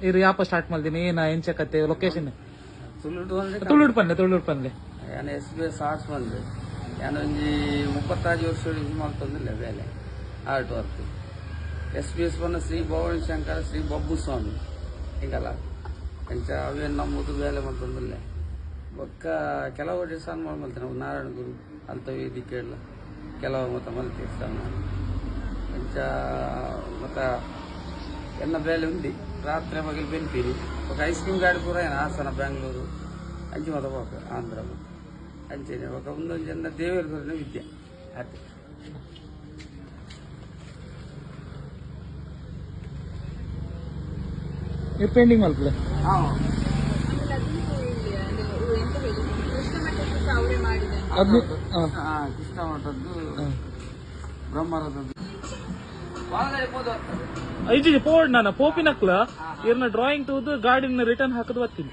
ಇರು ಯಾಪ ಸ್ಟಾರ್ಟ್ ಮಾಡ್ತೀನಿ ಏನ ಎಂಚ ಕತೆ ಲೊಕೇಶನ್ ತುಳುಡು ತುಳುಡು ಪನ್ಲೆ ನಾನು SBS ಆರ್ಟ್ಸ್ ಬಂದೆ ನಾನೊಂಜಿ 36 ವರ್ಷ ಮಾಡ್ತಂದಿಲ್ಲ ಬೇಲೆ ಆರ್ಟ್ ವರ್ಕ್ SBS ಬಂದ ಶ್ರೀ ಭವಾನಿ ಶಂಕರ ಶ್ರೀ ಬಬ್ಬು ಸ್ವಾಮಿ ಹಿಂಗಲ್ಲ ಎಂಚ ಅವೇನು ನಮ್ಮದು ಬೇಲೆ ಮಾಡ್ತಂದಿಲ್ಲ ಒಕ್ಕ ಕೆಲವು ಡಿಸೈನ್ ಮಾಡ್ಮಲ್ತೆ ನಾವು ನಾರಾಯಣ ಗುರು ಅಂತ ವೇದಿಕೆ ಎಲ್ಲ ಕೆಲವು ಮತ್ತೆ ಮಲ್ತೆ ಸಣ್ಣ ಎಂಚ ಮತ್ತ ಎನ್ನ ಬೇಲೆ ಉಂಡಿ ರಾತ್ರಿ ಮಗಲು ಬೆಂತೀರಿ ఒక ఐస్ క్రీమ్ గాడి కూడా ಹಾಸನ ಬೆಂಗಳೂರು ಅಂಚಿ ಮತ ಹೋಗ ಆಂಧ್ರ ಅಂಚೇನೆ ఒక ಒಂದೊಂದು ಜನ ದೇವರ ಗುರಿನ ವಿದ್ಯೆ ಅದೇ ಪೇಂಟಿಂಗ್ ಮಲ್ಪಲೆ ಕೃಷ್ಣ ಮಠದ್ದು ಬ್ರಹ್ಮರಥದ್ದು ಐಜಿ ಪೋಡ್ ನಾನು ಪೋಪಿನಕ್ಲ ಇರ್ನ ಡ್ರಾಯಿಂಗ್ ತೂದು ಗಾಡಿನ ರಿಟರ್ನ್ ಹಾಕದ್ ಬರ್ತೀನಿ